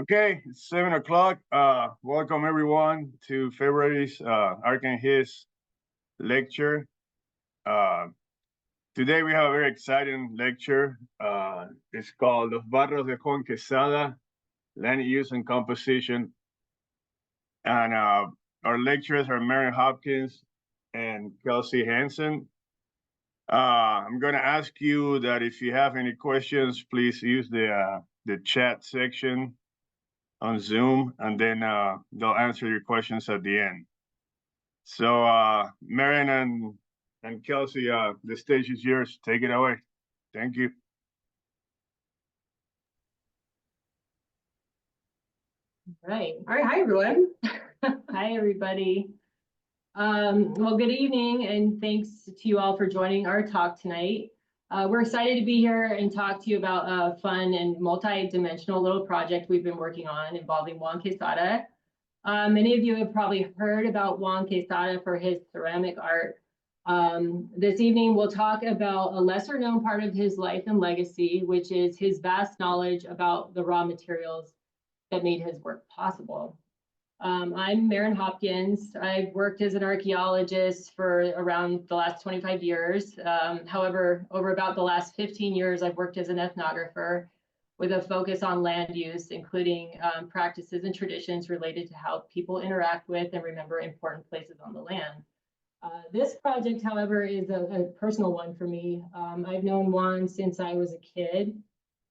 Okay, it's 7 o'clock. Welcome everyone to February's Arc and His lecture. Today we have a very exciting lecture. It's called Los Barros de Juan Quezada, Land Use and Composition. And our lecturers are Maren Hopkins and Kelsey Hanson. I'm going to ask you that if you have any questions, please use the chat section on Zoom, and then they'll answer your questions at the end. So Maren and Kelsey, the stage is yours. Take it away. Thank you. All right. Hi, everyone. Hi, everybody. Well, good evening, and thanks to you all for joining our talk tonight. We're excited to be here and talk to you about a fun and multi-dimensional little project we've been working on involving Juan Quezada. Many of you have probably heard about Juan Quezada for his ceramic art. This evening, we'll talk about a lesser known part of his life and legacy, which is his vast knowledge about the raw materials that made his work possible. I'm Maren Hopkins. I've worked as an archaeologist for around the last 25 years. However, over about the last 15 years, I've worked as an ethnographer with a focus on land use, including practices and traditions related to how people interact with and remember important places on the land. This project, however, is a personal one for me. I've known Juan since I was a kid.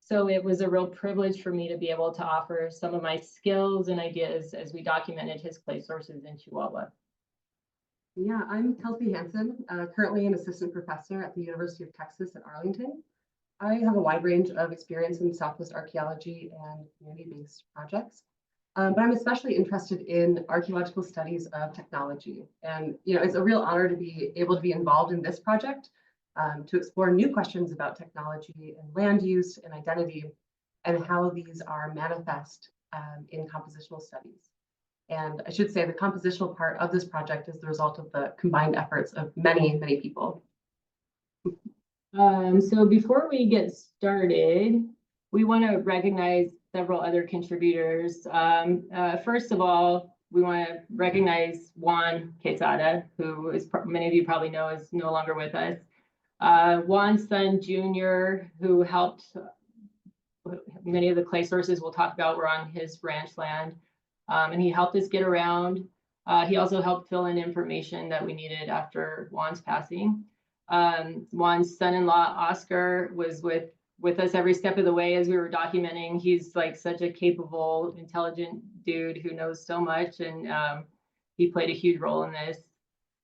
So it was a real privilege for me to be able to offer some of my skills and ideas as we documented his clay sources in Chihuahua. Yeah, I'm Kelsey Hanson, currently an assistant professor at the University of Texas at Arlington. I have a wide range of experience in Southwest archaeology and community-based projects, but I'm especially interested in archaeological studies of technology. And it's a real honor to be able to be involved in this project, to explore new questions about technology and land use and identity, and how these are manifest in compositional studies. And I should say the compositional part of this project is the result of the combined efforts of many, many people. So before we get started, we want to recognize several other contributors. First of all, we want to recognize Juan Quezada, who is many of you probably know is no longer with us. Juan's son, Junior, who helped many of the clay sources we'll talk about were on his ranch land, and he helped us get around. He also helped fill in information that we needed after Juan's passing. Juan's son-in-law, Oscar, was with us every step of the way as we were documenting. He's like such a capable, intelligent dude who knows so much, and he played a huge role in this.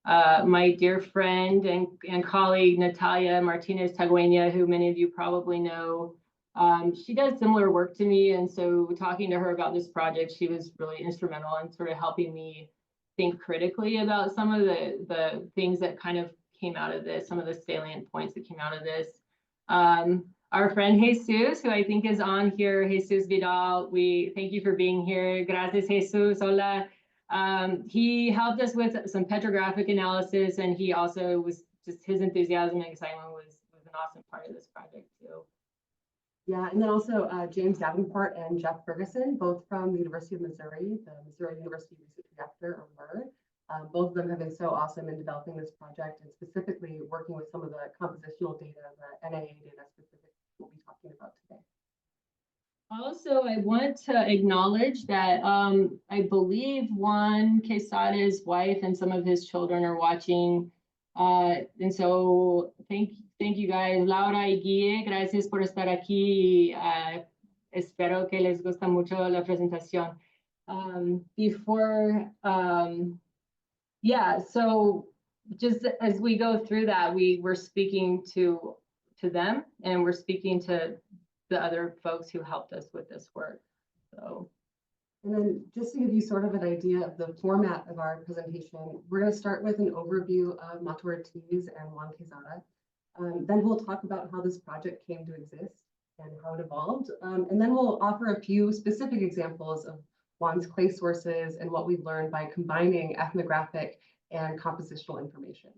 My dear friend and colleague, Natalia Martinez Tagueña, who many of you probably know, she does similar work to me. And so talking to her about this project, she was really instrumental in sort of helping me think critically about some of the things that kind of came out of this, some of the salient points that came out of this. Our friend Jesus, who I think is on here, Jesus Vidal, we thank you for being here. Gracias, Jesus. Hola. He helped us with some petrographic analysis, and he also was just his enthusiasm and excitement was an awesome part of this project too. Yeah, and then also James Davenport and Jeff Ferguson, both from the University of Missouri, the Missouri University Research Reactor, or MUR. Both of them have been so awesome in developing this project and specifically working with some of the compositional data, the NAA data specific we'll be talking about today. Also, I want to acknowledge that I believe Juan Quezada's wife and some of his children are watching. And so thank you guys. Laura y Guille, gracias por estar aquí. Espero que les gusta mucho la presentación. So just as we go through that, we're speaking to them, and we're speaking to the other folks who helped us with this work. So, and then just to give you sort of an idea of the format of our presentation, we're going to start with an overview of Mata Ortiz and Juan Quezada. Then we'll talk about how this project came to exist and how it evolved. And then we'll offer a few specific examples of Juan's clay sources and what we've learned by combining ethnographic and compositional information.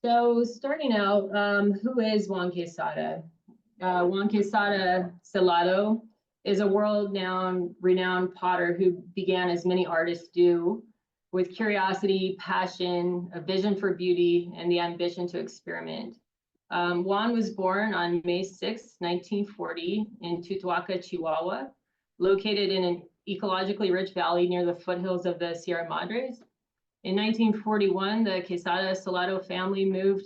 So starting out, who is Juan Quezada? Juan Quezada Salado is a renowned potter who began, as many artists do, with curiosity, passion, a vision for beauty, and the ambition to experiment. Juan was born on May 6, 1940 in Tutuaca, Chihuahua, located in an ecologically rich valley near the foothills of the Sierra Madres. In 1941, the Quezada Salado family moved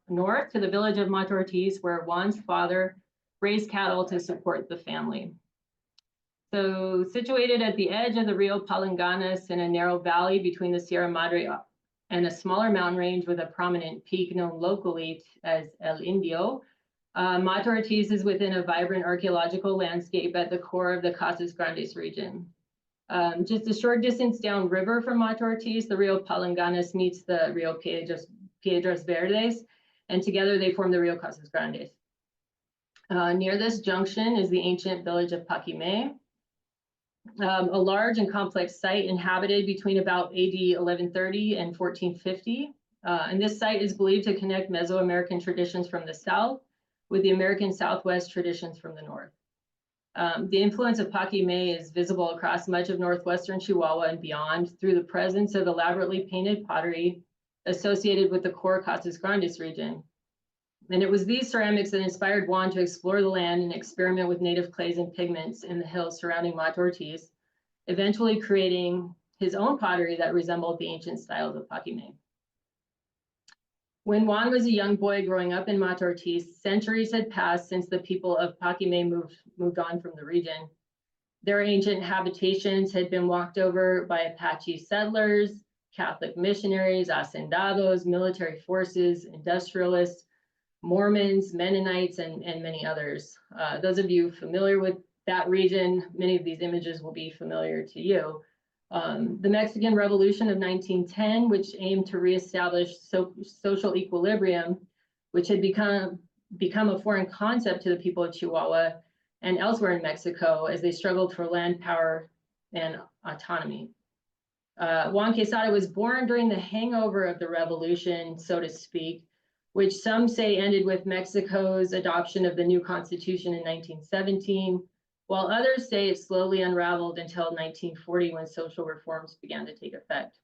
north to the village of Mata Ortiz, where Juan's father raised cattle to support the family. So situated at the edge of the Rio Palanganas in a narrow valley between the Sierra Madre and a smaller mountain range with a prominent peak known locally as El Indio, Mata Ortiz is within a vibrant archaeological landscape at the core of the Casas Grandes region. Just a short distance downriver from Mata Ortiz, the Rio Palanganas meets the Rio Piedras Verdes, and together they form the Rio Casas Grandes. Near this junction is the ancient village of Paquimé, a large and complex site inhabited between about AD 1130 and 1450. And this site is believed to connect Mesoamerican traditions from the south with the American Southwest traditions from the north. The influence of Paquimé is visible across much of northwestern Chihuahua and beyond through the presence of elaborately painted pottery associated with the core Casas Grandes region. And it was these ceramics that inspired Juan to explore the land and experiment with native clays and pigments in the hills surrounding Mata Ortiz, eventually creating his own pottery that resembled the ancient styles of Paquimé. When Juan was a young boy growing up in Mata Ortiz, centuries had passed since the people of Paquimé moved on from the region. Their ancient habitations had been walked over by Apache settlers, Catholic missionaries, hacendados, military forces, industrialists, Mormons, Mennonites, and many others. Those of you familiar with that region, many of these images will be familiar to you. The Mexican Revolution of 1910, which aimed to reestablish social equilibrium, which had become a foreign concept to the people of Chihuahua and elsewhere in Mexico as they struggled for land power and autonomy. Juan Quezada was born during the hangover of the revolution, so to speak, which some say ended with Mexico's adoption of the new constitution in 1917, while others say it slowly unraveled until 1940 when social reforms began to take effect.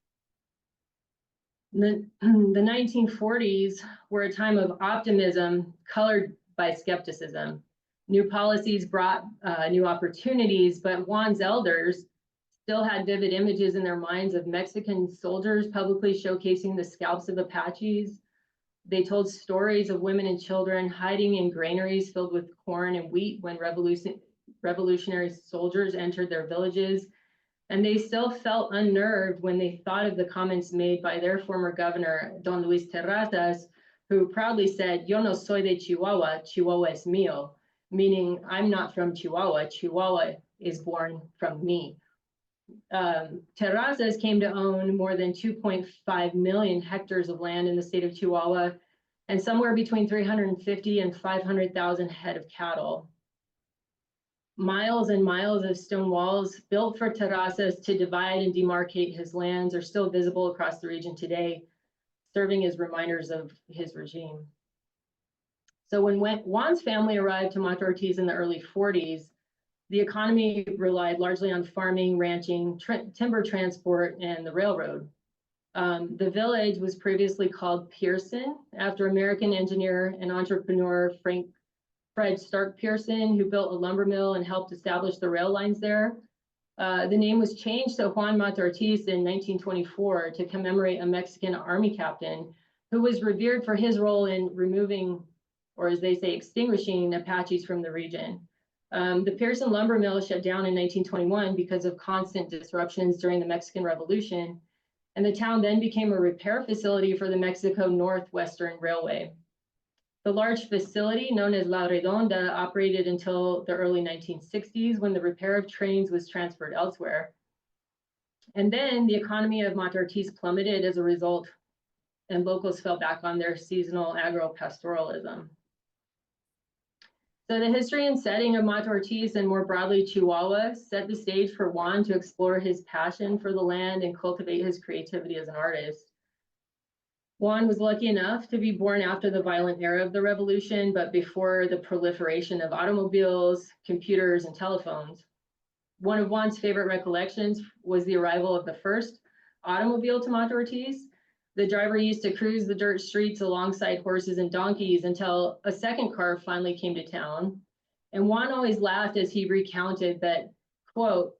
The 1940s were a time of optimism colored by skepticism. New policies brought new opportunities, but Juan's elders still had vivid images in their minds of Mexican soldiers publicly showcasing the scalps of Apaches. They told stories of women and children hiding in granaries filled with corn and wheat when revolutionary soldiers entered their villages. And they still felt unnerved when they thought of the comments made by their former governor, Don Luis Terrazas, who proudly said, "Yo no soy de Chihuahua, Chihuahua es mío," meaning I'm not from Chihuahua, Chihuahua is born from me. Terrazas came to own more than 2.5 million hectares of land in the state of Chihuahua and somewhere between 350 and 500,000 head of cattle. Miles and miles of stone walls built for Terrazas to divide and demarcate his lands are still visible across the region today, serving as reminders of his regime. So when Juan's family arrived to Mata Ortiz in the early 40s, the economy relied largely on farming, ranching, timber transport, and the railroad. The village was previously called Pearson, after American engineer and entrepreneur Fred Stark Pearson, who built a lumber mill and helped establish the rail lines there. The name was changed to Juan Mata Ortiz in 1924 to commemorate a Mexican army captain who was revered for his role in removing, or as they say, extinguishing Apaches from the region. The Pearson lumber mill shut down in 1921 because of constant disruptions during the Mexican Revolution, and the town then became a repair facility for the Mexico Northwestern Railway. The large facility, known as La Redonda, operated until the early 1960s when the repair of trains was transferred elsewhere. And then the economy of Mata Ortiz plummeted as a result, and locals fell back on their seasonal agro-pastoralism. So the history and setting of Mata Ortiz and more broadly Chihuahua set the stage for Juan to explore his passion for the land and cultivate his creativity as an artist. Juan was lucky enough to be born after the violent era of the revolution, but before the proliferation of automobiles, computers, and telephones. One of Juan's favorite recollections was the arrival of the first automobile to Mata Ortiz. The driver used to cruise the dirt streets alongside horses and donkeys until a second car finally came to town. And Juan always laughed as he recounted that, quote,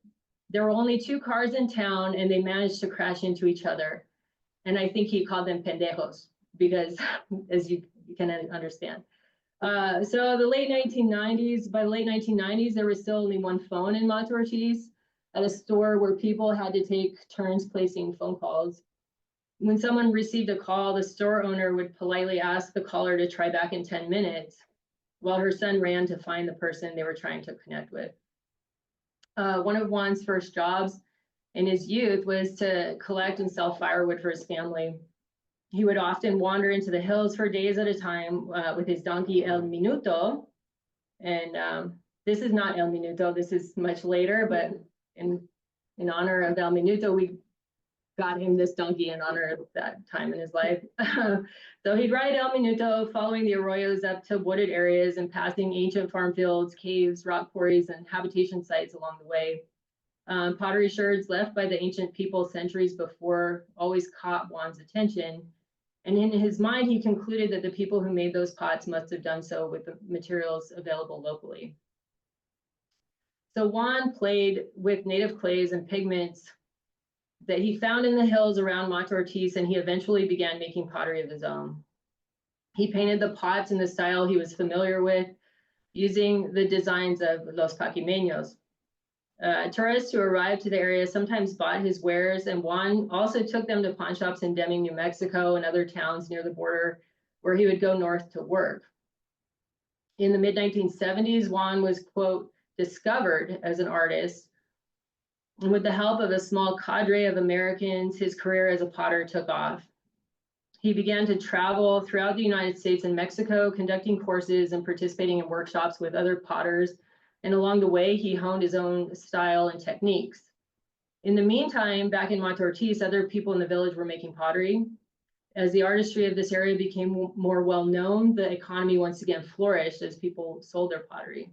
there were only 2 cars in town and they managed to crash into each other. And I think he called them pendejos because, as you can understand. So the late 1990s, by the late 1990s, there was still only one phone in Mata Ortiz at a store where people had to take turns placing phone calls. When someone received a call, the store owner would politely ask the caller to try back in 10 minutes while her son ran to find the person they were trying to connect with. One of Juan's first jobs in his youth was to collect and sell firewood for his family. He would often wander into the hills for days at a time with his donkey El Minuto. And this is not El Minuto, this is much later, but in honor of El Minuto, we got him this donkey in honor of that time in his life. So he'd ride El Minuto, following the arroyos up to wooded areas and passing ancient farm fields, caves, rock quarries, and habitation sites along the way. Pottery sherds left by the ancient people centuries before always caught Juan's attention. And in his mind, he concluded that the people who made those pots must have done so with the materials available locally. So Juan played with native clays and pigments that he found in the hills around Mata Ortiz, and he eventually began making pottery of his own. He painted the pots in the style he was familiar with, using the designs of Los Paquimeños. Tourists who arrived to the area sometimes bought his wares, and Juan also took them to pawn shops in Deming, New Mexico, and other towns near the border where he would go north to work. In the mid-1970s, Juan was, quote, discovered as an artist. And with the help of a small cadre of Americans, his career as a potter took off. He began to travel throughout the United States and Mexico, conducting courses and participating in workshops with other potters. And along the way, he honed his own style and techniques. In the meantime, back in Mata Ortiz, other people in the village were making pottery. As the artistry of this area became more well-known, the economy once again flourished as people sold their pottery.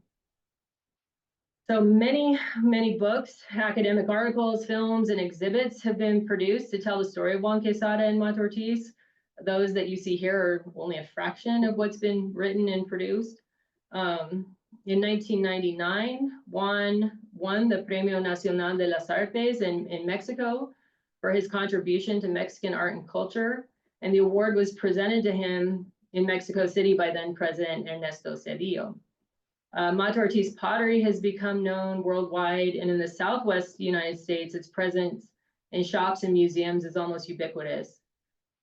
So many, many books, academic articles, films, and exhibits have been produced to tell the story of Juan Quezada and Mata Ortiz. Those that you see here are only a fraction of what's been written and produced. In 1999, Juan won the Premio Nacional de las Artes in Mexico for his contribution to Mexican art and culture. And the award was presented to him in Mexico City by then President Ernesto Zedillo. Mata Ortiz pottery has become known worldwide, and in the Southwest United States, its presence in shops and museums is almost ubiquitous.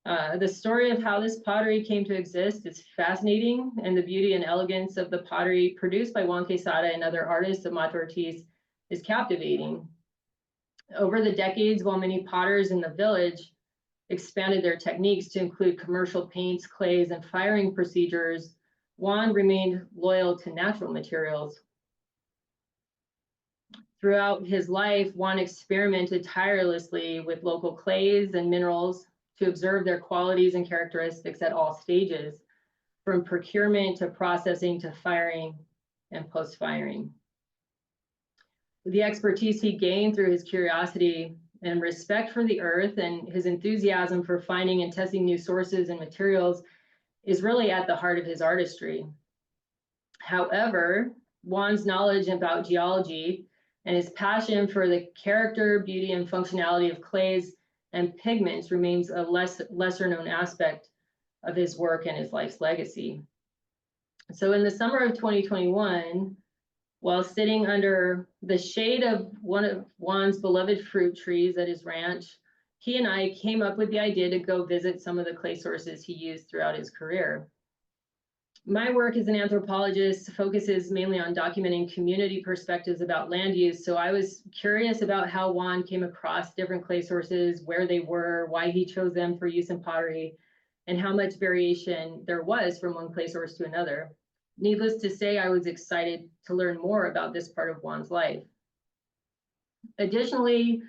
The story of how this pottery came to exist is fascinating, and the beauty and elegance of the pottery produced by Juan Quezada and other artists of Mata Ortiz is captivating. Over the decades, while many potters in the village expanded their techniques to include commercial paints, clays, and firing procedures, Juan remained loyal to natural materials. Throughout his life, Juan experimented tirelessly with local clays and minerals to observe their qualities and characteristics at all stages, from procurement to processing to firing and post-firing. The expertise he gained through his curiosity and respect for the earth and his enthusiasm for finding and testing new sources and materials is really at the heart of his artistry. However, Juan's knowledge about geology and his passion for the character, beauty, and functionality of clays and pigments remains a lesser known aspect of his work and his life's legacy. So in the summer of 2021, while sitting under the shade of one of Juan's beloved fruit trees at his ranch, he and I came up with the idea to go visit some of the clay sources he used throughout his career. My work as an anthropologist focuses mainly on documenting community perspectives about land use, so I was curious about how Juan came across different clay sources, where they were, why he chose them for use in pottery, and how much variation there was from one clay source to another. Needless to say, I was excited to learn more about this part of Juan's life. Additionally,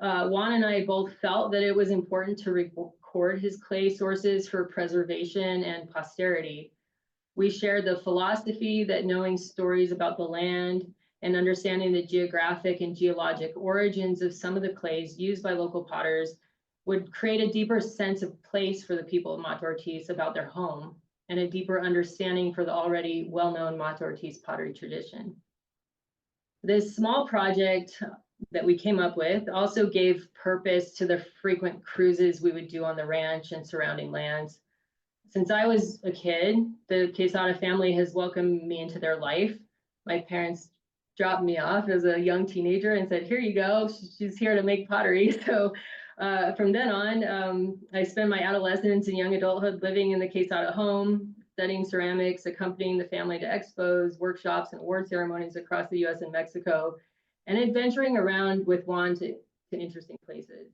Juan and I both felt that it was important to record record his clay sources for preservation and posterity. We shared the philosophy that knowing stories about the land and understanding the geographic and geologic origins of some of the clays used by local potters would create a deeper sense of place for the people of Mata Ortiz about their home and a deeper understanding for the already well-known Mata Ortiz pottery tradition. This small project that we came up with also gave purpose to the frequent cruises we would do on the ranch and surrounding lands. Since I was a kid, the Quezada family has welcomed me into their life. My parents dropped me off as a young teenager and said, here you go, she's here to make pottery. So from then on, I spent my adolescence and young adulthood living in the Quezada home, studying ceramics, accompanying the family to expos, workshops, and award ceremonies across the US and Mexico, and adventuring around with Juan to interesting places.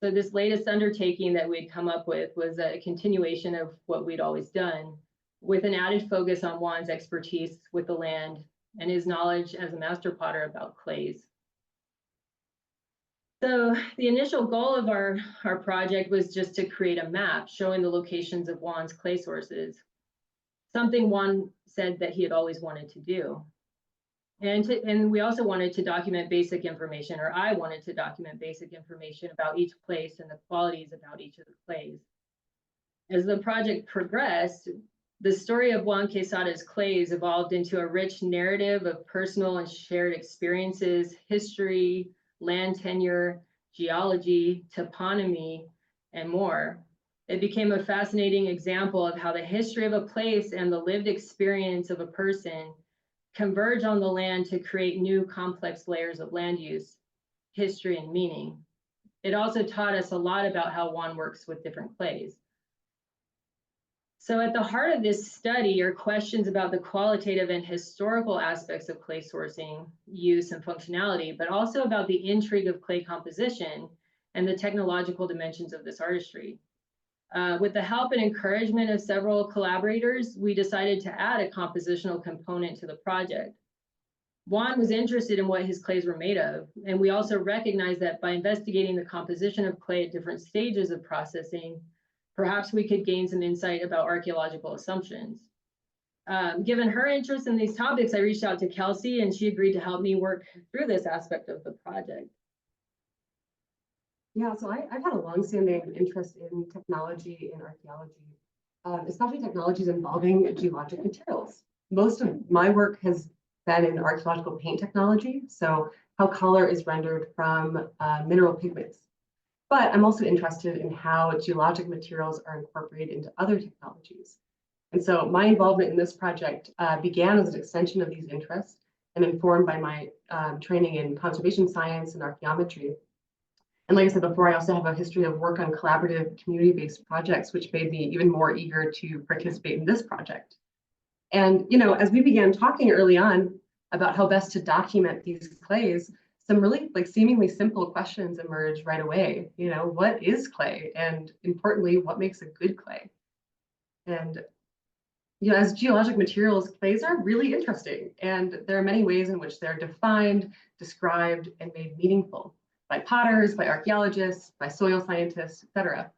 So this latest undertaking that we'd come up with was a continuation of what we'd always done, with an added focus on Juan's expertise with the land and his knowledge as a master potter about clays. So the initial goal of our project was just to create a map showing the locations of Juan's clay sources, something Juan said that he had always wanted to do. And we also wanted to document basic information, or I wanted to document basic information about each place and the qualities about each of the clays. As the project progressed, the story of Juan Quezada's clays evolved into a rich narrative of personal and shared experiences, history, land tenure, geology, toponomy, and more. It became a fascinating example of how the history of a place and the lived experience of a person converge on the land to create new complex layers of land use, history, and meaning. It also taught us a lot about how Juan works with different clays. So at the heart of this study are questions about the qualitative and historical aspects of clay sourcing, use, and functionality, but also about the intrigue of clay composition and the technological dimensions of this artistry. With the help and encouragement of several collaborators, we decided to add a compositional component to the project. Juan was interested in what his clays were made of, and we also recognized that by investigating the composition of clay at different stages of processing, perhaps we could gain some insight about archaeological assumptions. Given her interest in these topics, I reached out to Kelsey, and she agreed to help me work through this aspect of the project. Yeah, so I've had a longstanding interest in technology and archaeology, especially technologies involving geologic materials. Most of my work has been in archaeological paint technology, so how color is rendered from mineral pigments. But I'm also interested in how geologic materials are incorporated into other technologies. And so my involvement in this project began as an extension of these interests and informed by my training in conservation science and archaeometry. And like I said before, I also have a history of work on collaborative community-based projects, which made me even more eager to participate in this project. And, you know, as we began talking early on about how best to document these clays, some really seemingly simple questions emerged right away. You know, what is clay? And importantly, what makes a good clay? And, you know, as geologic materials, clays are really interesting. And there are many ways in which they're defined, described, and made meaningful by potters, by archaeologists, by soil scientists, etc.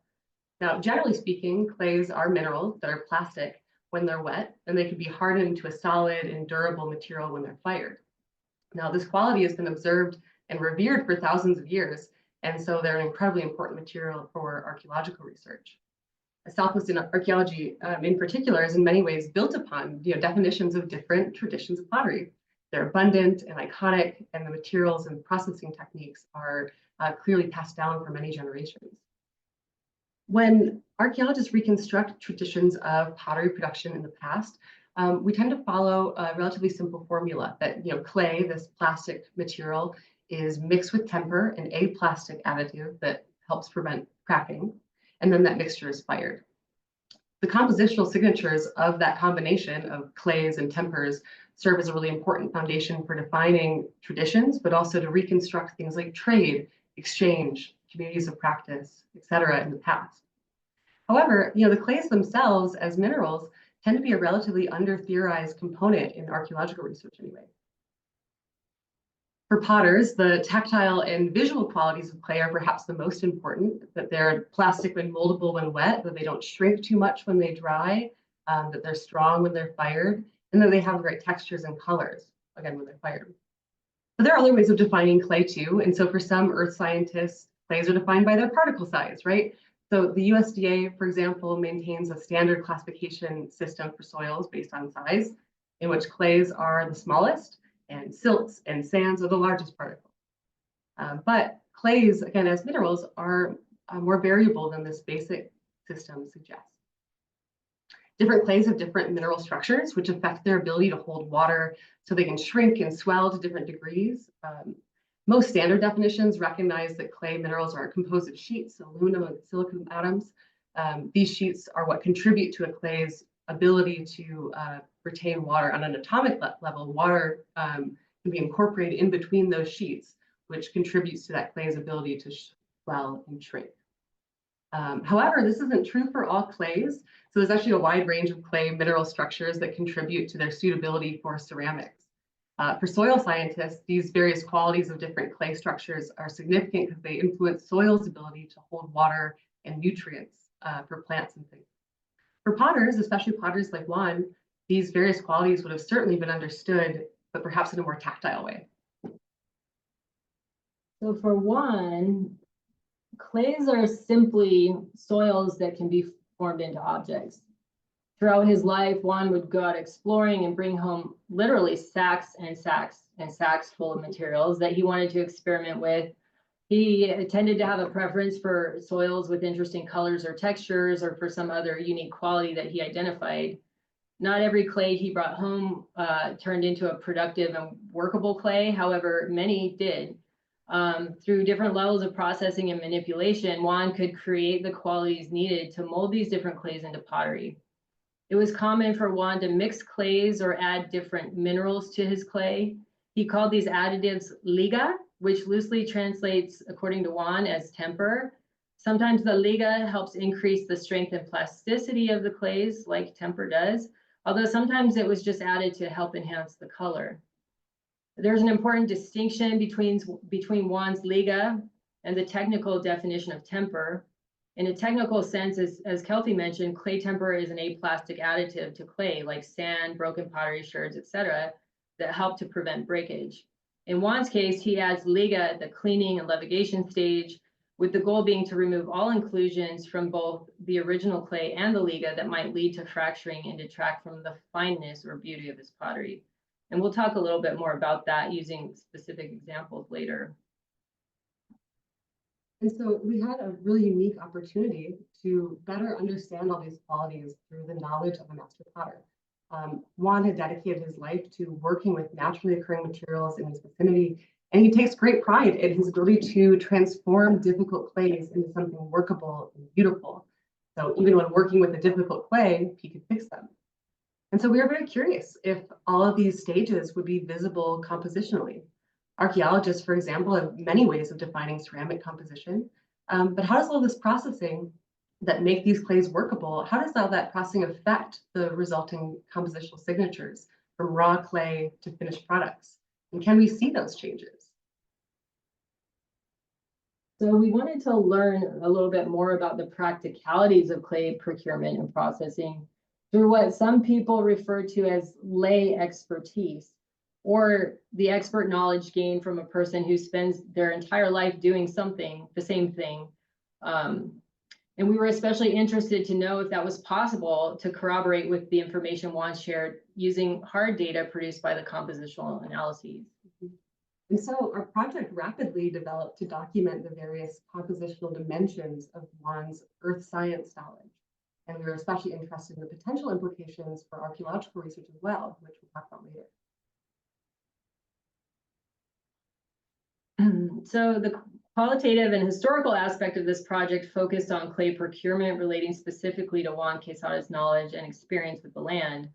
Now, generally speaking, clays are minerals that are plastic when they're wet, and they can be hardened into a solid and durable material when they're fired. Now, this quality has been observed and revered for thousands of years, and so they're an incredibly important material for archaeological research. Southwest archaeology, in particular, is in many ways built upon definitions of different traditions of pottery. They're abundant and iconic, and the materials and processing techniques are clearly passed down for many generations. When archaeologists reconstruct traditions of pottery production in the past, we tend to follow a relatively simple formula that clay, this plastic material, is mixed with temper, an aplastic additive that helps prevent cracking, and then that mixture is fired. The compositional signatures of that combination of clays and tempers serve as a really important foundation for defining traditions, but also to reconstruct things like trade, exchange, communities of practice, etc. in the past. However, the clays themselves as minerals tend to be a relatively under-theorized component in archaeological research anyway. For potters, the tactile and visual qualities of clay are perhaps the most important, that they're plastic when moldable when wet, that they don't shrink too much when they dry, that they're strong when they're fired, and that they have the right textures and colors, again, when they're fired. But there are other ways of defining clay too. And so for some earth scientists, clays are defined by their particle size, right? So the USDA, for example, maintains a standard classification system for soils based on size, in which clays are the smallest and silts and sands are the largest particles. But clays, again, as minerals, are more variable than this basic system suggests. Different clays have different mineral structures, which affect their ability to hold water, so they can shrink and swell to different degrees. Most standard definitions recognize that clay minerals are composed of sheets, aluminum and silicon atoms. These sheets are what contribute to a clay's ability to retain water on an atomic level. Water can be incorporated in between those sheets, which contributes to that clay's ability to swell and shrink. However, this isn't true for all clays. So there's actually a wide range of clay mineral structures that contribute to their suitability for ceramics. For soil scientists, these various qualities of different clay structures are significant because they influence soil's ability to hold water and nutrients for plants and things. For potters, especially potters like Juan, these various qualities would have certainly been understood, but perhaps in a more tactile way. So for Juan, clays are simply soils that can be formed into objects. Throughout his life, Juan would go out exploring and bring home literally sacks and sacks and sacks full of materials that he wanted to experiment with. He tended to have a preference for soils with interesting colors or textures, or for some other unique quality that he identified. Not every clay he brought home turned into a productive and workable clay. However, many did. Through different levels of processing and manipulation, Juan could create the qualities needed to mold these different clays into pottery. It was common for Juan to mix clays or add different minerals to his clay. He called these additives liga, which loosely translates, according to Juan, as temper. Sometimes the liga helps increase the strength and plasticity of the clays, like temper does, although sometimes it was just added to help enhance the color. There's an important distinction between Juan's liga and the technical definition of temper. In a technical sense, as Kelsey mentioned, clay temper is an aplastic additive to clay, like sand, broken pottery sherds, etc., that help to prevent breakage. In Juan's case, he adds liga at the cleaning and levigation stage, with the goal being to remove all inclusions from both the original clay and the liga that might lead to fracturing and detract from the fineness or beauty of his pottery. And we'll talk a little bit more about that using specific examples later. And so we had a really unique opportunity to better understand all these qualities through the knowledge of a master potter. Juan had dedicated his life to working with naturally occurring materials in his vicinity, and he takes great pride in his ability to transform difficult clays into something workable and beautiful. So even when working with a difficult clay, he could fix them. And so we were very curious if all of these stages would be visible compositionally. Archaeologists, for example, have many ways of defining ceramic composition, but how does all this processing that make these clays workable, how does all that processing affect the resulting compositional signatures from raw clay to finished products? And can we see those changes? So we wanted to learn a little bit more about the practicalities of clay procurement and processing through what some people refer to as lay expertise, or the expert knowledge gained from a person who spends their entire life doing something, the same thing. And we were especially interested to know if that was possible to corroborate with the information Juan shared using hard data produced by the compositional analyses. And so our project rapidly developed to document the various compositional dimensions of Juan's earth science knowledge. And we were especially interested in the potential implications for archaeological research as well, which we'll talk about later. So the qualitative and historical aspect of this project focused on clay procurement, relating specifically to Juan Quezada's knowledge and experience with the land.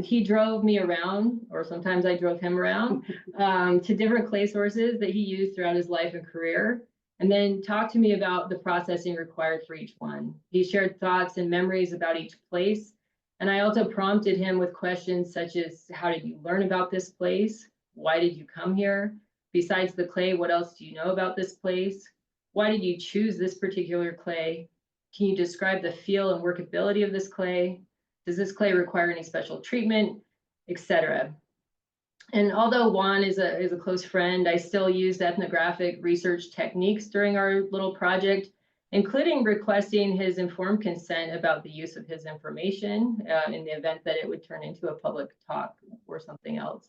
He drove me around, or sometimes I drove him around, to different clay sources that he used throughout his life and career, and then talked to me about the processing required for each one. He shared thoughts and memories about each place, and I also prompted him with questions such as, how did you learn about this place? Why did you come here? Besides the clay, what else do you know about this place? Why did you choose this particular clay? Can you describe the feel and workability of this clay? Does this clay require any special treatment, etc.? And although Juan is a close friend, I still used ethnographic research techniques during our little project, including requesting his informed consent about the use of his information in the event that it would turn into a public talk or something else.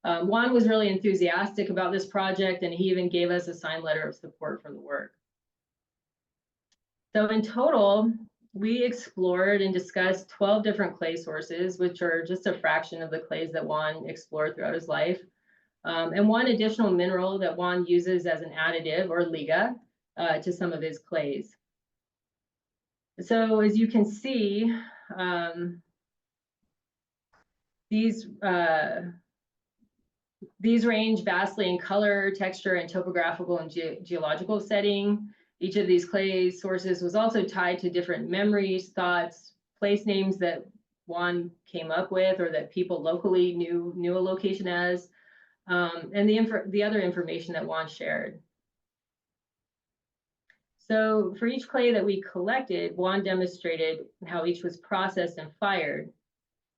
Juan was really enthusiastic about this project, and he even gave us a signed letter of support for the work. So in total, we explored and discussed 12 different clay sources, which are just a fraction of the clays that Juan explored throughout his life. And one additional mineral that Juan uses as an additive, or liga, to some of his clays. So as you can see, these range vastly in color, texture, and topographical and geological setting. Each of these clay sources was also tied to different memories, thoughts, place names that Juan came up with or that people locally knew a location as, and the other information that Juan shared. So for each clay that we collected, Juan demonstrated how each was processed and fired.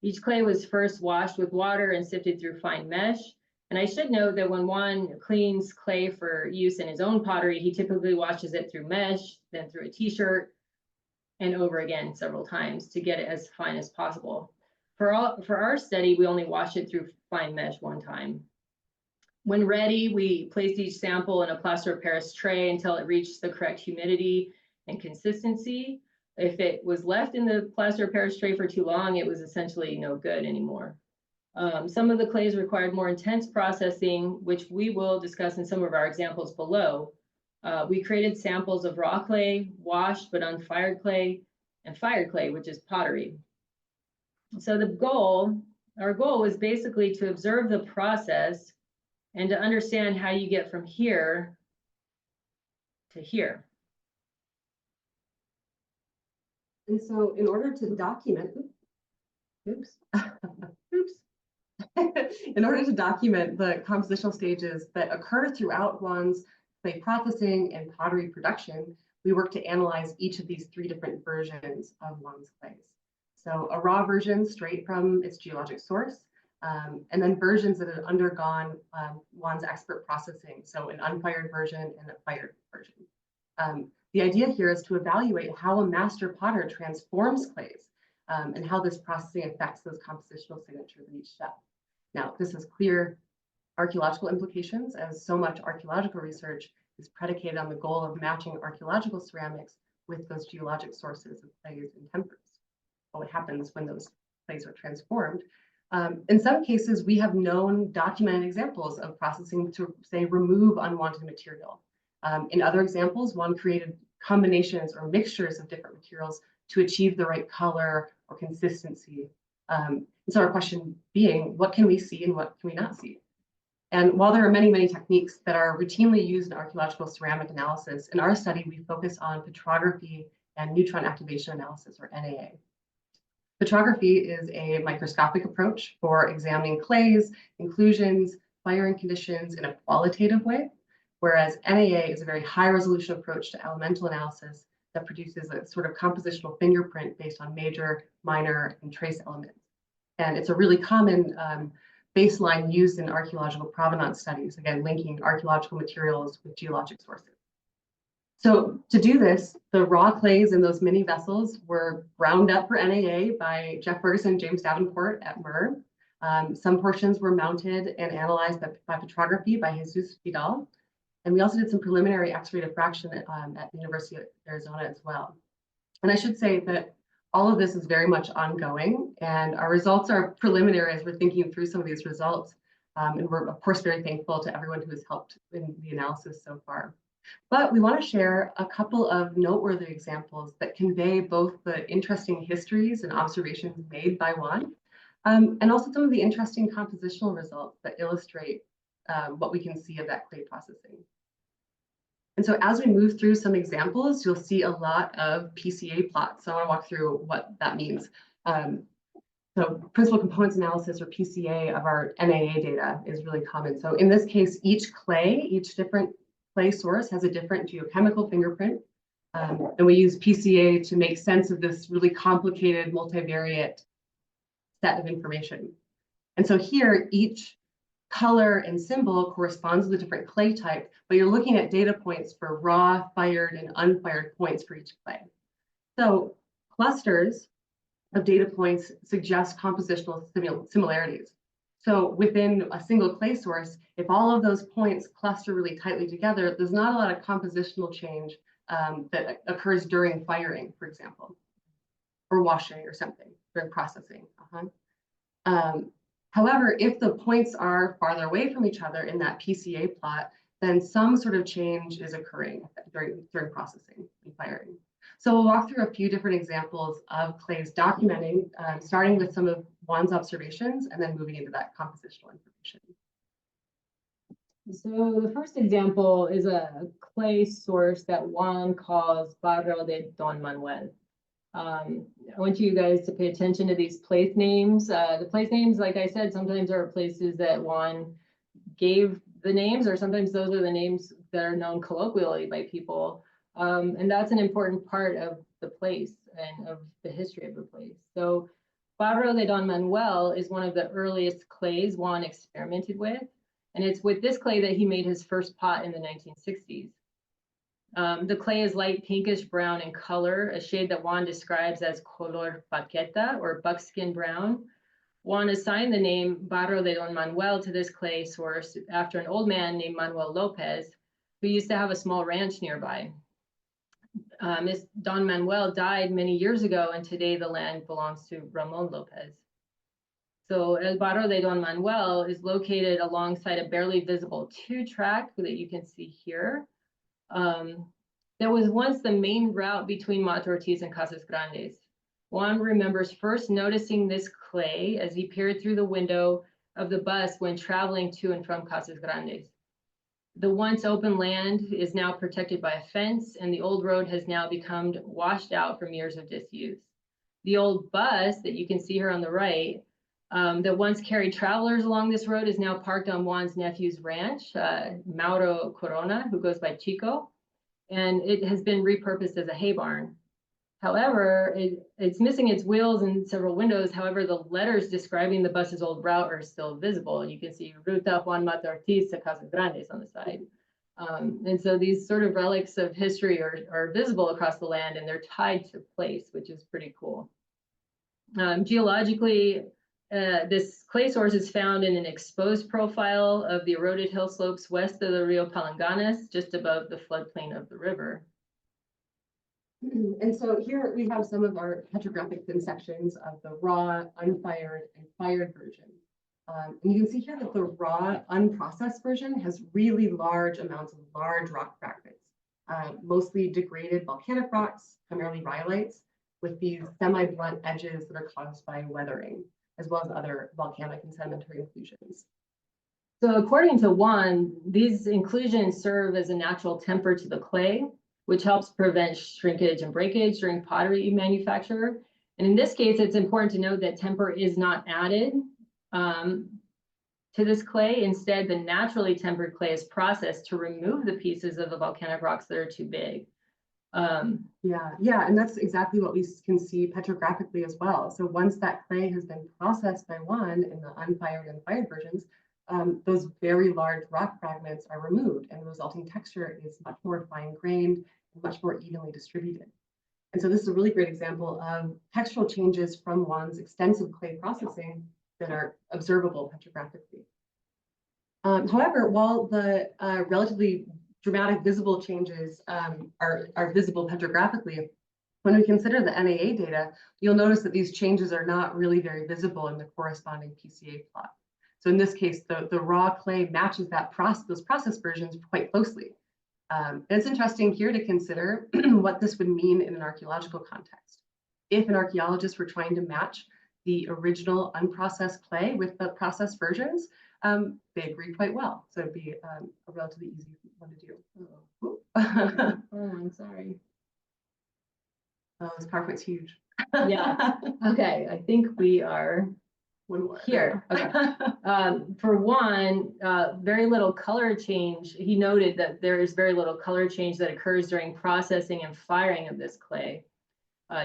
Each clay was first washed with water and sifted through fine mesh. And I should note that when Juan cleans clay for use in his own pottery, he typically washes it through mesh, then through a t-shirt, and over again several times to get it as fine as possible. For our study, we only washed it through fine mesh one time. When ready, we placed each sample in a plaster of Paris tray until it reached the correct humidity and consistency. If it was left in the plaster of Paris tray for too long, it was essentially no good anymore. Some of the clays required more intense processing, which we will discuss in some of our examples below. We created samples of raw clay, washed but unfired clay, and fired clay, which is pottery. So our goal was basically to observe the process and to understand how you get from here to here. And so in order to document, in order to document the compositional stages that occur throughout Juan's clay processing and pottery production, we worked to analyze each of these 3 different versions of Juan's clays. So a raw version straight from its geologic source, and then versions that have undergone Juan's expert processing, so an unfired version and a fired version. The idea here is to evaluate how a master potter transforms clays and how this processing affects those compositional signatures in each step. Now, this has clear archaeological implications, as so much archaeological research is predicated on the goal of matching archaeological ceramics with those geologic sources of clays and tempers. What happens when those clays are transformed? In some cases, we have known documented examples of processing to, say, remove unwanted material. In other examples, one created combinations or mixtures of different materials to achieve the right color or consistency. So our question being, what can we see and what can we not see? And while there are many, many techniques that are routinely used in archaeological ceramic analysis, in our study, we focus on petrography and neutron activation analysis, or NAA. Petrography is a microscopic approach for examining clays, inclusions, firing conditions in a qualitative way, whereas NAA is a very high resolution approach to elemental analysis that produces a sort of compositional fingerprint based on major, minor, and trace elements. And it's a really common baseline used in archaeological provenance studies, again, linking archaeological materials with geologic sources. So to do this, the raw clays in those mini vessels were ground up for NAA by Jeff Ferguson and James Davenport at MER. Some portions were mounted and analyzed by petrography by Jesus Vidal. And we also did some preliminary X-ray diffraction at the University of Arizona as well. And I should say that all of this is very much ongoing, and our results are preliminary as we're thinking through some of these results. And we're, of course, very thankful to everyone who has helped in the analysis so far. But we want to share a couple of noteworthy examples that convey both the interesting histories and observations made by Juan, and also some of the interesting compositional results that illustrate what we can see of that clay processing. And so as we move through some examples, you'll see a lot of PCA plots. So I want to walk through what that means. So principal components analysis, or PCA, of our NAA data is really common. So in this case, each different clay source has a different geochemical fingerprint. And we use PCA to make sense of this really complicated multivariate set of information. And so here, each color and symbol corresponds with a different clay type, but you're looking at data points for raw, fired, and unfired points for each clay. So clusters of data points suggest compositional similarities. So within a single clay source, if all of those points cluster really tightly together, there's not a lot of compositional change that occurs during firing, for example, or washing or something during processing. However, if the points are farther away from each other in that PCA plot, then some sort of change is occurring during processing and firing. So we'll walk through a few different examples of clays documenting, starting with some of Juan's observations and then moving into that compositional information. So the first example is a clay source that Juan calls Barro de Don Manuel. I want you guys to pay attention to these place names. The place names, like I said, sometimes are places that Juan gave the names, or sometimes those are the names that are known colloquially by people. And that's an important part of the place and of the history of the place. So Barro de Don Manuel is one of the earliest clays Juan experimented with. And it's with this clay that he made his first pot in the 1960s. The clay is light pinkish brown in color, a shade that Juan describes as color paqueta, or buckskin brown. Juan assigned the name Barro de Don Manuel to this clay source after an old man named Manuel Lopez, who used to have a small ranch nearby. This Don Manuel died many years ago, and today the land belongs to Ramon Lopez. So El Barro de Don Manuel is located alongside a barely visible 2-track that you can see here. That was once the main route between Mata Ortiz and Casas Grandes. Juan remembers first noticing this clay as he peered through the window of the bus when traveling to and from Casas Grandes. The once open land is now protected by a fence, and the old road has now become washed out from years of disuse. The old bus that you can see here on the right, that once carried travelers along this road, is now parked on Juan's nephew's ranch, Mauro Corona, who goes by Chico, and it has been repurposed as a hay barn. However, it's missing its wheels and several windows. However, the letters describing the bus's old route are still visible. You can see Ruta Juan Mata Ortiz to Casas Grandes on the side. And so these sort of relics of history are visible across the land, and they're tied to place, which is pretty cool. Geologically, this clay source is found in an exposed profile of the eroded hill slopes west of the Rio Palanganas, just above the floodplain of the river. And so here we have some of our petrographic thin sections of the raw, unfired, and fired version. And you can see here that the raw, unprocessed version has really large amounts of large rock fragments, mostly degraded volcanic rocks, primarily rhyolites, with these semi-blunt edges that are caused by weathering, as well as other volcanic and sedimentary inclusions. So according to Juan, these inclusions serve as a natural temper to the clay, which helps prevent shrinkage and breakage during pottery manufacture. And in this case, it's important to note that temper is not added to this clay. Instead, the naturally tempered clay is processed to remove the pieces of the volcanic rocks that are too big. Yeah, and that's exactly what we can see petrographically as well. So once that clay has been processed by Juan in the unfired and fired versions, those very large rock fragments are removed, and the resulting texture is much more fine-grained and much more evenly distributed. And so this is a really great example of textural changes from Juan's extensive clay processing that are observable petrographically. However, while the relatively dramatic visible changes are visible petrographically, when we consider the NAA data, you'll notice that these changes are not really very visible in the corresponding PCA plot. So in this case, the raw clay matches those process versions quite closely. And it's interesting here to consider what this would mean in an archaeological context. If an archaeologist were trying to match the original unprocessed clay with the processed versions, they agree quite well. So it'd be a relatively easy one to do. Oh, I'm sorry. Oh, this PowerPoint's huge. Yeah. Okay, I think we are One more. here. Okay. For one, very little color change. He noted that there is very little color change that occurs during processing and firing of this clay.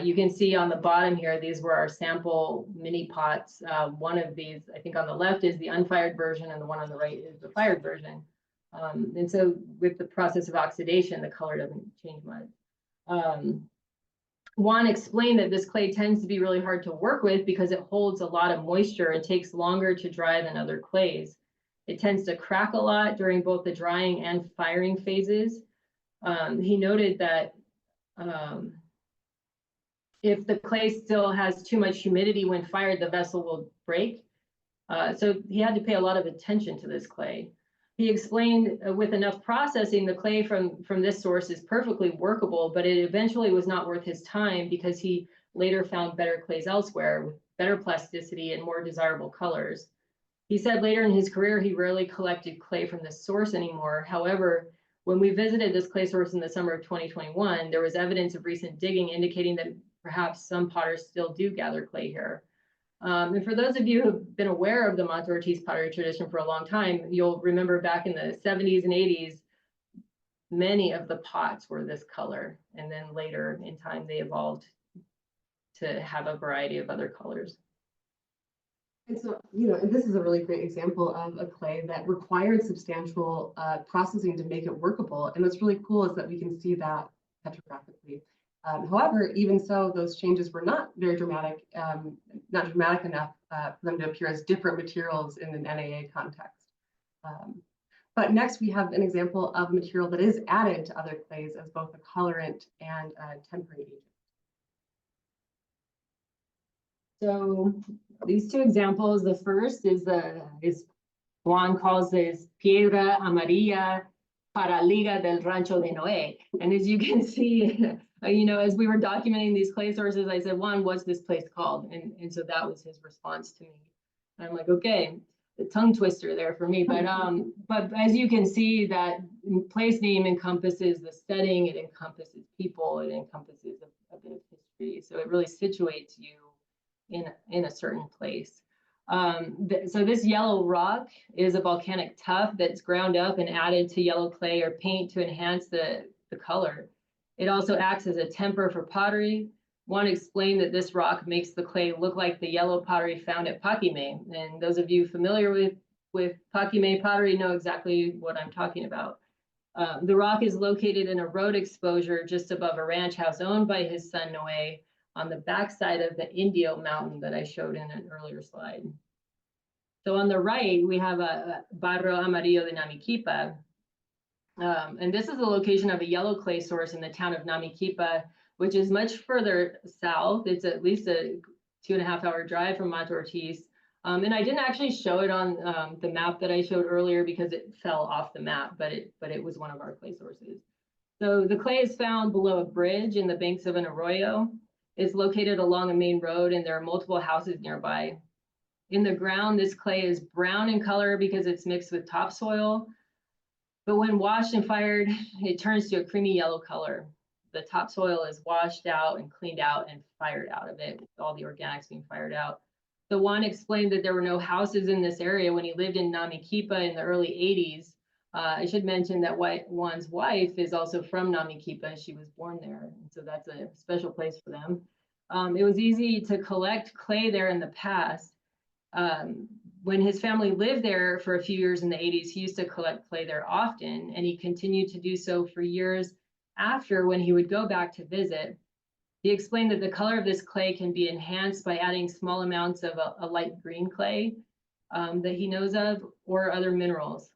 You can see on the bottom here, these were our sample mini pots. One of these, I think on the left is the unfired version and the one on the right is the fired version. And so with the process of oxidation, the color doesn't change much. Juan explained that this clay tends to be really hard to work with because it holds a lot of moisture and takes longer to dry than other clays. It tends to crack a lot during both the drying and firing phases. He noted that if the clay still has too much humidity when fired, the vessel will break. So he had to pay a lot of attention to this clay. He explained with enough processing, the clay from this source is perfectly workable, but it eventually was not worth his time because he later found better clays elsewhere with better plasticity and more desirable colors. He said later in his career, he rarely collected clay from this source anymore. However, when we visited this clay source in the summer of 2021, there was evidence of recent digging indicating that perhaps some potters still do gather clay here. And for those of you who've been aware of the Mata Ortiz pottery tradition for a long time, you'll remember back in the 70s and 80s, many of the pots were this color. And then later in time, they evolved to have a variety of other colors. And so, and this is a really great example of a clay that required substantial processing to make it workable. And what's really cool is that we can see that petrographically. However, even so, those changes were not very dramatic, not dramatic enough for them to appear as different materials in an NAA context. But next, we have an example of material that is added to other clays as both a colorant and a tempering agent. So these two examples, the first is Juan calls this piedra amarilla para Liga del Rancho de Noé. And as you can see, as we were documenting these clay sources, I said, Juan, what's this place called? And so that was his response to me. And I'm like, okay, the tongue twister there for me. But as you can see, that place name encompasses the setting, it encompasses people, it encompasses a bit of history. So it really situates you in a certain place. So this yellow rock is a volcanic tuff that's ground up and added to yellow clay or paint to enhance the color. It also acts as a temper for pottery. Juan explained that this rock makes the clay look like the yellow pottery found at Paquime. And those of you familiar with Paquime pottery know exactly what I'm talking about. The rock is located in a road exposure just above a ranch house owned by his son Noé on the backside of the Indio mountain that I showed in an earlier slide. So on the right, we have a Barro Amarillo de Namiquipa. And this is the location of a yellow clay source in the town of Namiquipa, which is much further south. It's at least a 2.5-hour drive from Mata Ortiz. And I didn't actually show it on the map that I showed earlier because it fell off the map, but it was one of our clay sources. So the clay is found below a bridge in the banks of an arroyo. It's located along a main road, and there are multiple houses nearby. In the ground, this clay is brown in color because it's mixed with topsoil. But when washed and fired, it turns to a creamy yellow color. The topsoil is washed out and cleaned out and fired out of it, with all the organics being fired out. So Juan explained that there were no houses in this area when he lived in Namiquipa in the early 80s. I should mention that Juan's wife is also from Namiquipa. She was born there, and so that's a special place for them. It was easy to collect clay there in the past. When his family lived there for a few years in the 80s, he used to collect clay there often, and he continued to do so for years after when he would go back to visit. He explained that the color of this clay can be enhanced by adding small amounts of a light green clay that he knows of, or other minerals.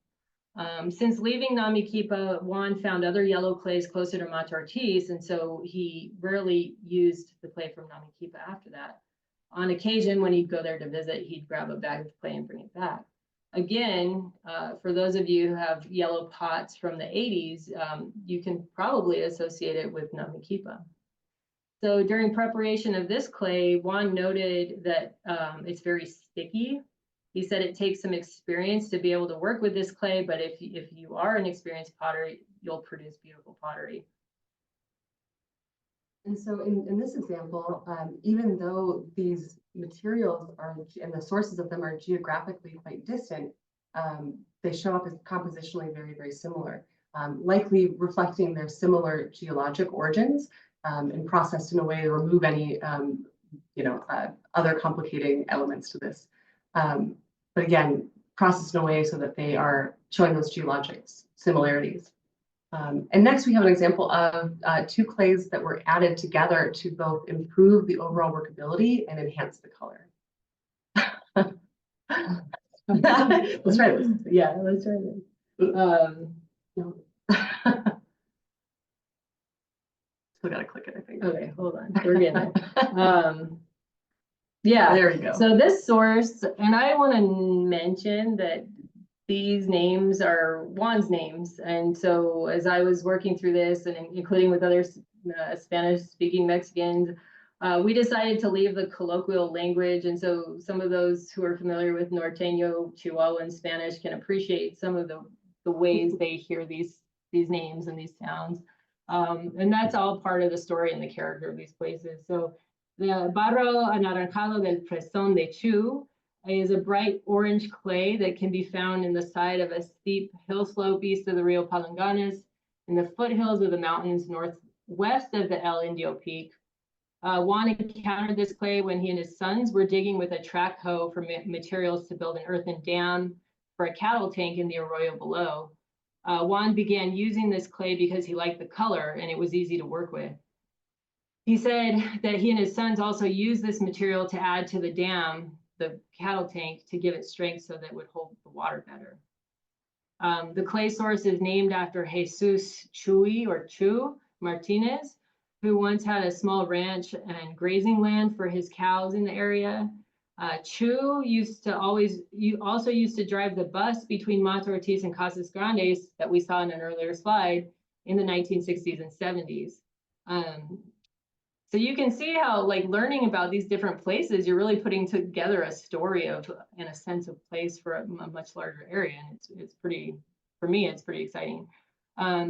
Since leaving Namiquipa, Juan found other yellow clays closer to Mata Ortiz, and so he rarely used the clay from Namiquipa after that. On occasion, when he'd go there to visit, he'd grab a bag of clay and bring it back. Again, for those of you who have yellow pots from the 80s, you can probably associate it with Namiquipa. So during preparation of this clay, Juan noted that it's very sticky. He said it takes some experience to be able to work with this clay, but if you are an experienced potter, you'll produce beautiful pottery. And so in this example, even though these materials are, and the sources of them are geographically quite distant, they show up as compositionally very, very similar, likely reflecting their similar geologic origins and processed in a way to remove any, other complicating elements to this. But again, processed in a way so that they are showing those geologic similarities. And next we have an example of two clays that were added together to both improve the overall workability and enhance the color. Let's try this. Yeah, let's try this. No. Still gotta click it, I think. Okay, hold on. We're getting there. Yeah, there we go. So this source, and I want to mention that these names are Juan's names. And so as I was working through this and including with other Spanish speaking Mexicans, we decided to leave the colloquial language. And so some of those who are familiar with Norteño, Chihuahua, and Spanish can appreciate some of the ways they hear these names and these sounds. And that's all part of the story and the character of these places. So the Barro Anaranjado del Presón de Chu is a bright orange clay that can be found in the side of a steep hill slope east of the Rio Palanganas in the foothills of the mountains northwest of the El Indio Peak. Juan encountered this clay when he and his sons were digging with a track hoe for materials to build an earthen dam for a cattle tank in the arroyo below. Juan began using this clay because he liked the color and it was easy to work with. He said that he and his sons also used this material to add to the dam, the cattle tank, to give it strength so that it would hold the water better. The clay source is named after Jesus Chu Martinez, who once had a small ranch and grazing land for his cows in the area. Chu also used to drive the bus between Mata Ortiz and Casas Grandes that we saw in an earlier slide in the 1960s and 70s. So you can see how, like, learning about these different places, you're really putting together a story of and a sense of place for a much larger area. And it's pretty, for me, it's pretty exciting.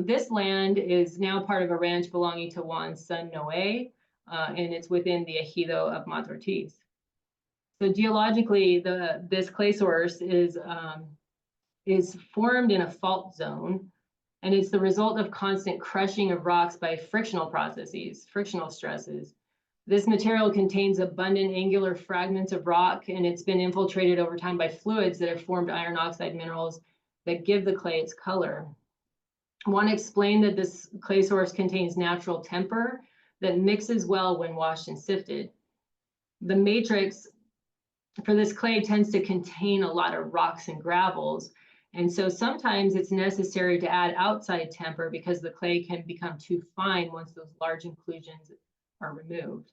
This land is now part of a ranch belonging to Juan's son, Noe, and it's within the ejido of Mata Ortiz. So geologically, this clay source is formed in a fault zone, and it's the result of constant crushing of rocks by frictional processes, frictional stresses. This material contains abundant angular fragments of rock, and it's been infiltrated over time by fluids that have formed iron oxide minerals that give the clay its color. Juan explained that this clay source contains natural temper that mixes well when washed and sifted. The matrix for this clay tends to contain a lot of rocks and gravels, and so sometimes it's necessary to add outside temper because the clay can become too fine once those large inclusions are removed.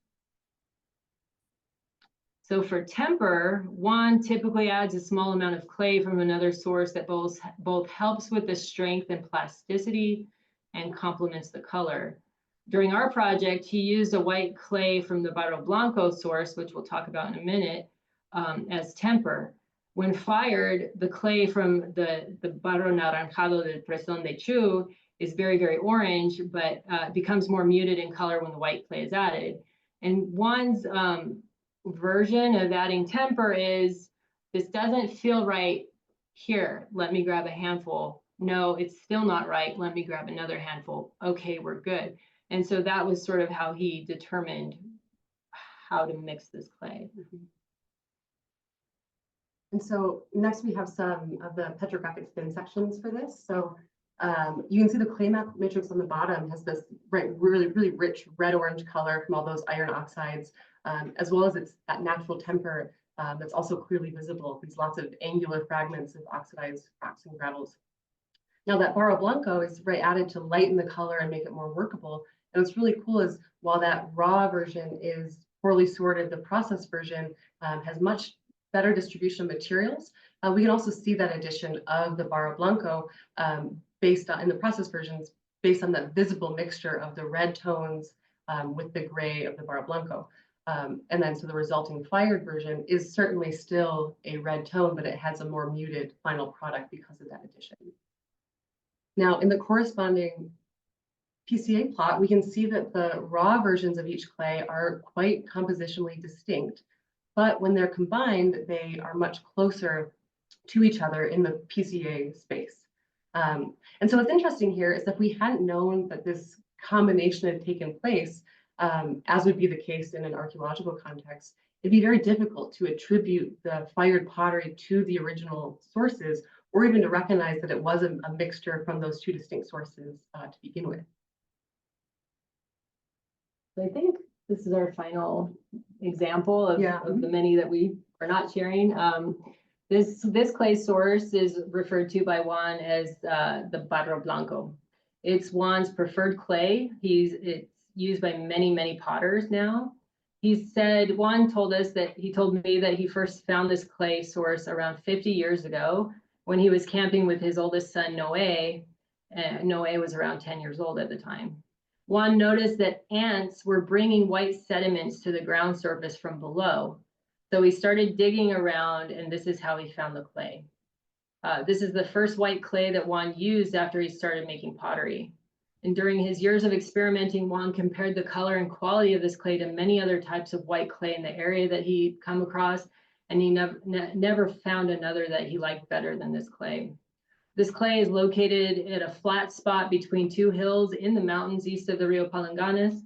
So for temper, Juan typically adds a small amount of clay from another source that both helps with the strength and plasticity and complements the color. During our project, he used a white clay from the Barro Blanco source, which we'll talk about in a minute, as temper. When fired, the clay from the Barro Naranjado del Presón de Chu is very, very orange, but becomes more muted in color when the white clay is added. And Juan's version of adding temper is, this doesn't feel right here, let me grab a handful. No, it's still not right, let me grab another handful. Okay, we're good. And so that was sort of how he determined how to mix this clay. And so next we have some of the petrographic spin sections for this. So you can see the clay matrix on the bottom has this really, really rich red-orange color from all those iron oxides, as well as that natural temper that's also clearly visible. These lots of angular fragments of oxidized rocks and gravels. Now that Barro Blanco is added to lighten the color and make it more workable. And what's really cool is while that raw version is poorly sorted, the processed version has much better distribution of materials. We can also see that addition of the Barro Blanco based on, in the processed versions, based on that visible mixture of the red tones with the gray of the Barro Blanco. And then so the resulting fired version is certainly still a red tone, but it has a more muted final product because of that addition. Now in the corresponding PCA plot, we can see that the raw versions of each clay are quite compositionally distinct, but when they're combined, they are much closer to each other in the PCA space. And so what's interesting here is that if we hadn't known that this combination had taken place, as would be the case in an archaeological context, it'd be very difficult to attribute the fired pottery to the original sources, or even to recognize that it was a mixture from those two distinct sources to begin with. So I think this is our final example of, Yeah. of the many that we are not sharing. This clay source is referred to by Juan as the Barro Blanco. It's Juan's preferred clay. It's used by many potters now. Juan told us that he told me that he first found this clay source around 50 years ago when he was camping with his oldest son, Noé. Noé was around 10 years old at the time. Juan noticed that ants were bringing white sediments to the ground surface from below. So he started digging around, and this is how he found the clay. This is the first white clay that Juan used after he started making pottery. And during his years of experimenting, Juan compared the color and quality of this clay to many other types of white clay in the area that he'd come across, and he never found another that he liked better than this clay. This clay is located at a flat spot between two hills in the mountains east of the Rio Palanganas.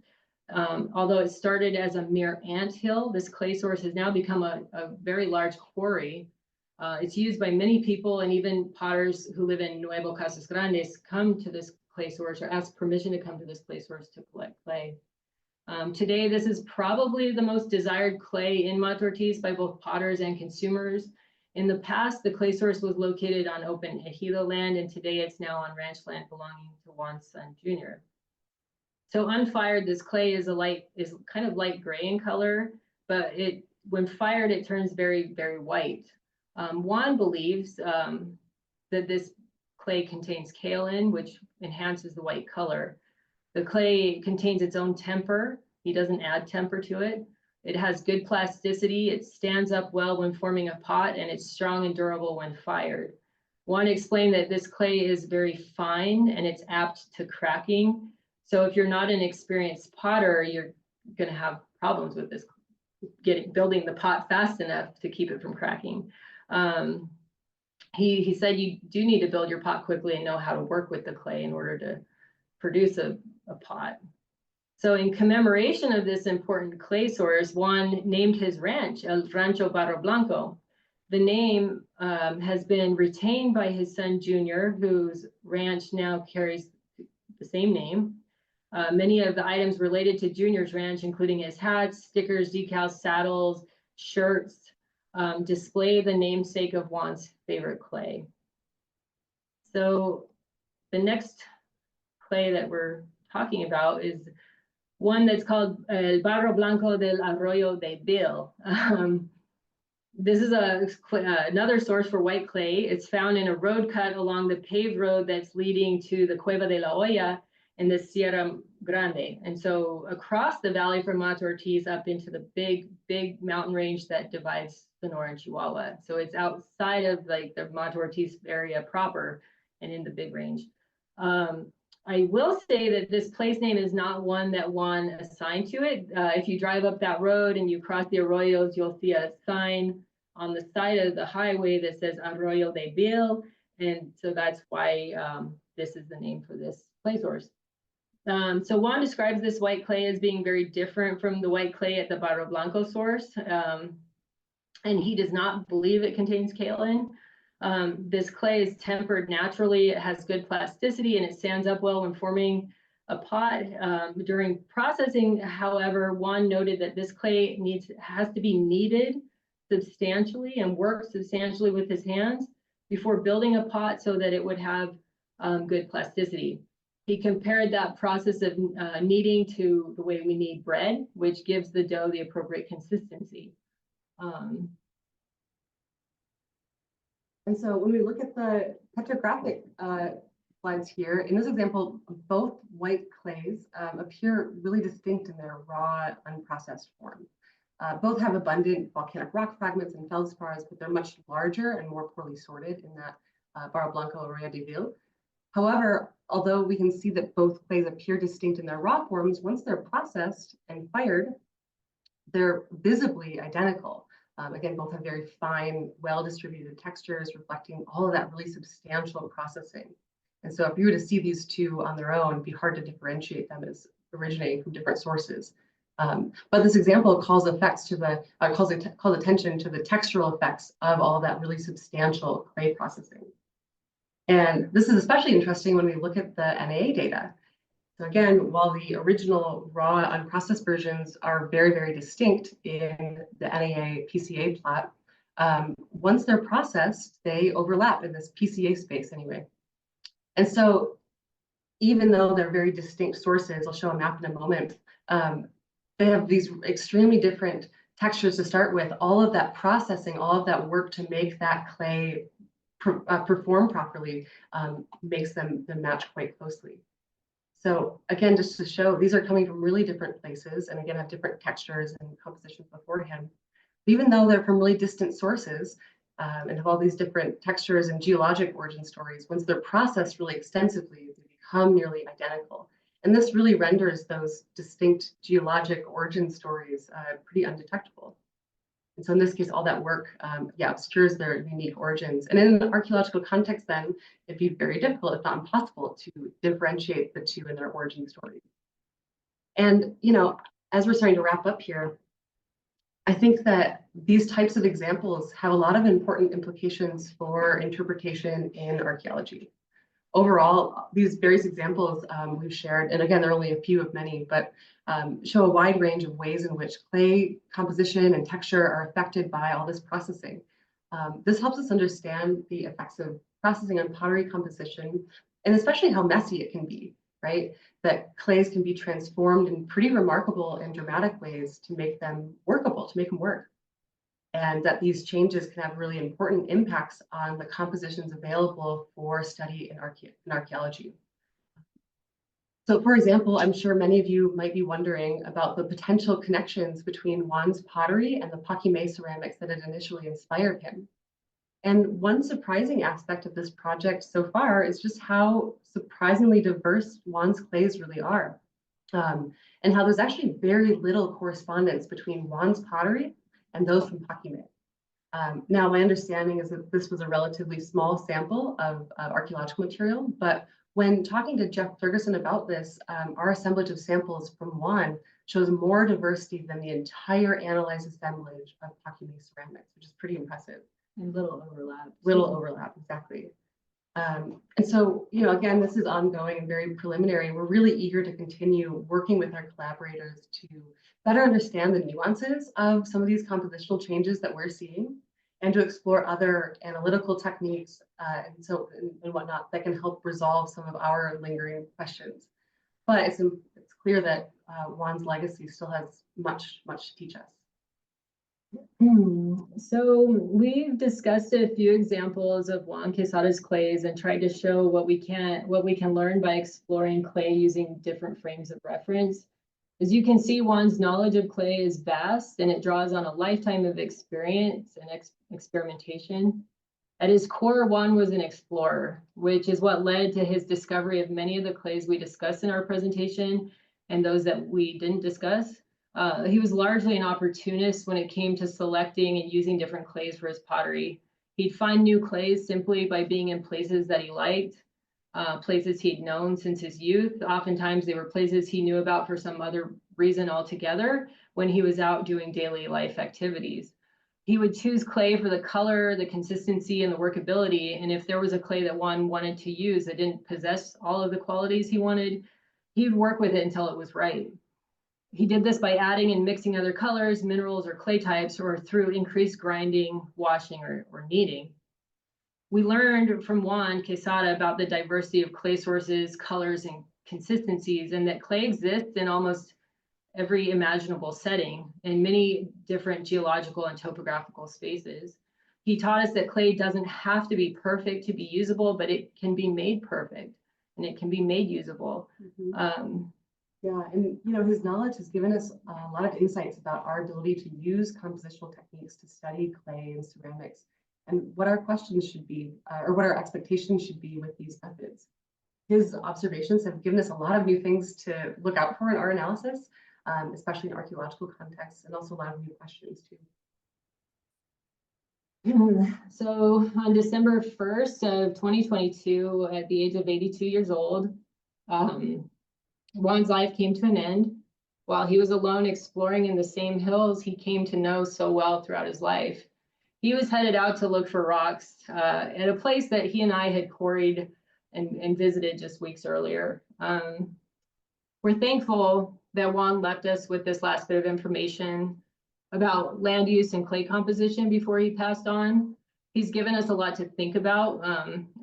Although it started as a mere ant hill, this clay source has now become a very large quarry. It's used by many people, and even potters who live in Nuevo Casas Grandes come to this clay source or ask permission to come to this clay source to collect clay. Today, this is probably the most desired clay in Mata Ortiz by both potters and consumers. In the past, the clay source was located on open ejido land, and today it's now on ranch land belonging to Juan's son, Junior. So unfired, this clay is kind of light gray in color, but when fired, it turns very white. Juan believes that this clay contains kaolin, which enhances the white color. The clay contains its own temper. He doesn't add temper to it. It has good plasticity. It stands up well when forming a pot, and it's strong and durable when fired. Juan explained that this clay is very fine and it's apt to cracking. So if you're not an experienced potter, you're going to have problems with this, building the pot fast enough to keep it from cracking. He said you do need to build your pot quickly and know how to work with the clay in order to produce a pot. So in commemoration of this important clay source, Juan named his ranch El Rancho Barro Blanco. The name has been retained by his son Junior, whose ranch now carries the same name. Many of the items related to Junior's ranch, including his hats, stickers, decals, saddles, shirts, display the namesake of Juan's favorite clay. So the next clay that we're talking about is one that's called El Barro Blanco del Arroyo de Bill. This is another source for white clay. It's found in a road cut along the paved road that's leading to the Cueva de la Olla in the Sierra Grande. And so across the valley from Mata Ortiz up into the big mountain range that divides Sonora and Chihuahua. So it's outside of like the Mata Ortiz area proper and in the big range. I will say that this place name is not one that Juan assigned to it. If you drive up that road and you cross the arroyos, you'll see a sign on the side of the highway that says Arroyo de Bill. And so that's why this is the name for this clay source. So Juan describes this white clay as being very different from the white clay at the Barro Blanco source. And he does not believe it contains kaolin. This clay is tempered naturally. It has good plasticity and it stands up well when forming a pot. During processing, however, Juan noted that this clay has to be kneaded substantially and work substantially with his hands before building a pot so that it would have good plasticity. He compared that process of kneading to the way we knead bread, which gives the dough the appropriate consistency. And so when we look at the petrographic slides here, in this example, both white clays appear really distinct in their raw, unprocessed form. Both have abundant volcanic rock fragments and feldspars, but they're much larger and more poorly sorted in that Barro Blanco Arroyo de Bill. However, although we can see that both clays appear distinct in their raw forms, once they're processed and fired, they're visibly identical. Again, both have very fine, well-distributed textures reflecting all of that really substantial processing. And so if you were to see these two on their own, it'd be hard to differentiate them as originating from different sources. But this example calls attention to the textural effects of all of that really substantial clay processing. And this is especially interesting when we look at the NAA data. So again, while the original raw unprocessed versions are very, very distinct in the NAA PCA plot, once they're processed, they overlap in this PCA space anyway. And so even though they're very distinct sources, I'll show a map in a moment, they have these extremely different textures to start with. All of that processing, all of that work to make that clay perform properly makes them match quite closely. So again, just to show, these are coming from really different places and again have different textures and compositions beforehand. Even though they're from really distant sources and have all these different textures and geologic origin stories, once they're processed really extensively, they become nearly identical. And this really renders those distinct geologic origin stories pretty undetectable. And so in this case, all that work, obscures their unique origins. And in an archaeological context, then, it'd be very difficult, if not impossible, to differentiate the two in their origin stories. And, as we're starting to wrap up here, I think that these types of examples have a lot of important implications for interpretation in archaeology. Overall, these various examples we've shared, and again, there are only a few of many, but show a wide range of ways in which clay composition and texture are affected by all this processing. This helps us understand the effects of processing on pottery composition, and especially how messy it can be, right? That clays can be transformed in pretty remarkable and dramatic ways to make them workable, to make them work. And that these changes can have really important impacts on the compositions available for study in archaeology. So for example, I'm sure many of you might be wondering about the potential connections between Juan's pottery and the Pakime ceramics that had initially inspired him. And one surprising aspect of this project so far is just how surprisingly diverse Juan's clays really are. And how there's actually very little correspondence between Juan's pottery and those from Pakime. Now, my understanding is that this was a relatively small sample of archaeological material, but when talking to Jeff Ferguson about this, our assemblage of samples from Juan shows more diversity than the entire analyzed assemblage of Pakime ceramics, which is pretty impressive. And little overlap. Little overlap, exactly. And so, again, this is ongoing and very preliminary. We're really eager to continue working with our collaborators to better understand the nuances of some of these compositional changes that we're seeing and to explore other analytical techniques and whatnot that can help resolve some of our lingering questions. But it's clear that Juan's legacy still has much to teach us. So we've discussed a few examples of Juan Quezada's clays and tried to show what we can learn by exploring clay using different frames of reference. As you can see, Juan's knowledge of clay is vast and it draws on a lifetime of experience and experimentation. At his core, Juan was an explorer, which is what led to his discovery of many of the clays we discussed in our presentation and those that we didn't discuss. He was largely an opportunist when it came to selecting and using different clays for his pottery. He'd find new clays simply by being in places that he liked, places he'd known since his youth. Oftentimes they were places he knew about for some other reason altogether when he was out doing daily life activities. He would choose clay for the color, the consistency, and the workability. And if there was a clay that Juan wanted to use that didn't possess all of the qualities he wanted, he'd work with it until it was right. He did this by adding and mixing other colors, minerals, or clay types, or through increased grinding, washing, or kneading. We learned from Juan Quezada about the diversity of clay sources, colors, and consistencies, and that clay exists in almost every imaginable setting in many different geological and topographical spaces. He taught us that clay doesn't have to be perfect to be usable, but it can be made perfect and it can be made usable. Yeah, and his knowledge has given us a lot of insights about our ability to use compositional techniques to study clay and ceramics, and what our questions should be, or what our expectations should be with these methods. his observations have given us a lot of new things to look out for in our analysis, especially in archaeological contexts, and also a lot of new questions too. So on December 1st of 2022, at the age of 82 years old, Juan's life came to an end. While he was alone exploring in the same hills he came to know so well throughout his life. He was headed out to look for rocks at a place that he and I had quarried and visited just weeks earlier. We're thankful that Juan left us with this last bit of information about land use and clay composition before he passed on. He's given us a lot to think about.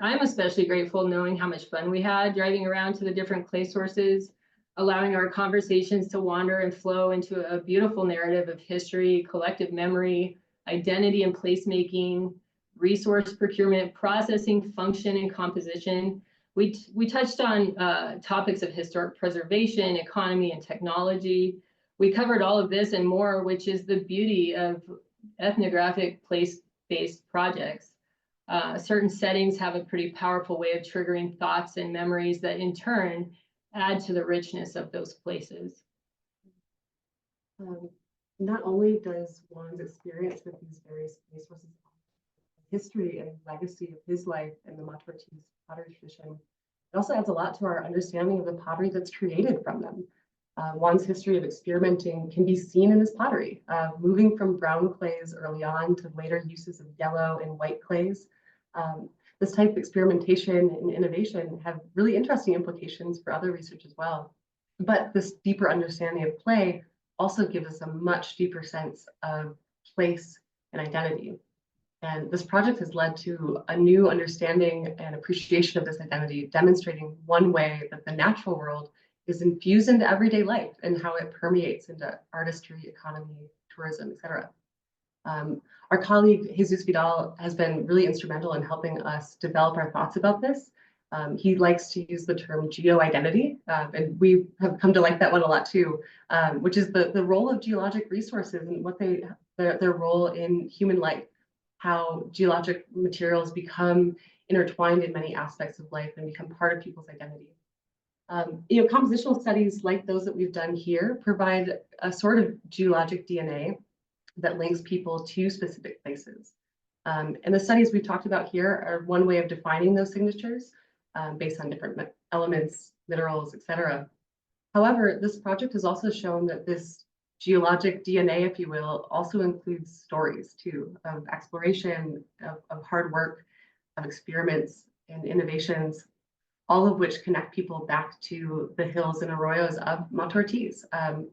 I'm especially grateful knowing how much fun we had driving around to the different clay sources, allowing our conversations to wander and flow into a beautiful narrative of history, collective memory, identity and placemaking, resource procurement, processing, function, and composition. We touched on topics of historic preservation, economy, and technology. We covered all of this and more, which is the beauty of ethnographic place-based projects. Certain settings have a pretty powerful way of triggering thoughts and memories that in turn add to the richness of those places. Not only does Juan's experience with these various resources, history and legacy of his life and the Mata Ortiz pottery tradition, it also adds a lot to our understanding of the pottery that's created from them. Juan's history of experimenting can be seen in his pottery, moving from brown clays early on to later uses of yellow and white clays. This type of experimentation and innovation have really interesting implications for other research as well. But this deeper understanding of clay also gives us a much deeper sense of place and identity. And this project has led to a new understanding and appreciation of this identity, demonstrating one way that the natural world is infused into everyday life and how it permeates into artistry, economy, tourism, etc. Our colleague, Jesus Vidal, has been really instrumental in helping us develop our thoughts about this. He likes to use the term geo-identity, and we have come to like that one a lot too, which is the role of geologic resources and what their role in human life, how geologic materials become intertwined in many aspects of life and become part of people's identity. Compositional studies like those that we've done here provide a sort of geologic DNA that links people to specific places. And the studies we've talked about here are one way of defining those signatures based on different elements, minerals, etc. However, this project has also shown that this geologic DNA, if you will, also includes stories too, of exploration, of hard work, of experiments and innovations, all of which connect people back to the hills and arroyos of Mata Ortiz,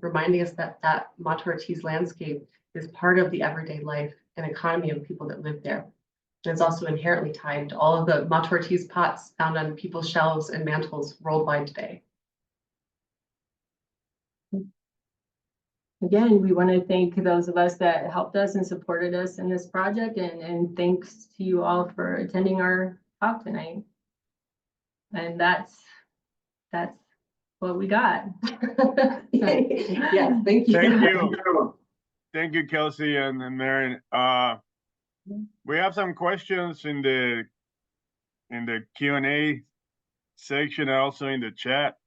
reminding us that that Mata Ortiz landscape is part of the everyday life and economy of people that live there. And it's also inherently tied to all of the Mata Ortiz pots found on people's shelves and mantles worldwide today. Again, we want to thank those of us that helped us and supported us in this project, and thanks to you all for attending our talk tonight. And that's what we got. Yes, thank you. Thank you. Thank you, Kelsey and Maren. We have some questions in the Q&A section and also in the chat.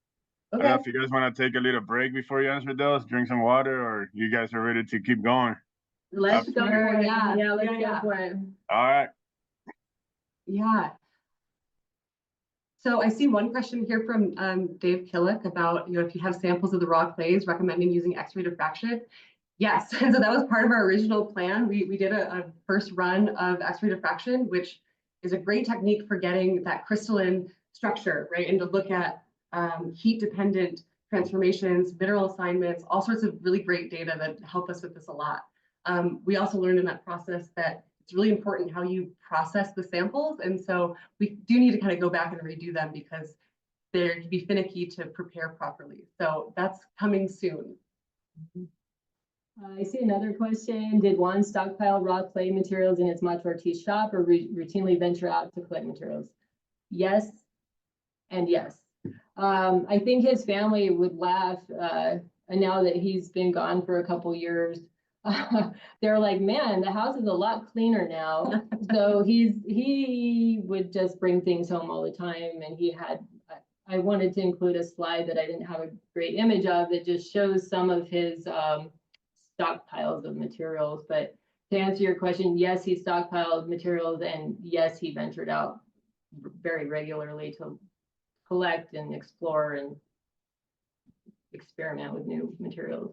Okay. I don't know if you guys want to take a little break before you answer those, drink some water, or you guys are ready to keep going. Let's go for it. Yeah, Let's go for it. All right. Yeah. So I see one question here from Dave Killick about, if you have samples of the raw clays, recommending using X-ray diffraction. Yes, and so that was part of our original plan. We did a first run of X-ray diffraction, which is a great technique for getting that crystalline structure, right? And to look at heat-dependent transformations, mineral assignments, all sorts of really great data that help us with this a lot. We also learned in that process that it's really important how you process the samples. And so we do need to kind of go back and redo them because they can be finicky to prepare properly. So that's coming soon. I see another question. Did Juan stockpile raw clay materials in his Mata Ortiz shop or routinely venture out to collect materials? Yes, and yes. I think his family would laugh, and now that he's been gone for a couple years, they're like, man, the house is a lot cleaner now. So he would just bring things home all the time, and he had, I wanted to include a slide that I didn't have a great image of that just shows some of his stockpiles of materials. But to answer your question, yes, he stockpiled materials, and yes, he ventured out very regularly to collect and explore and experiment with new materials.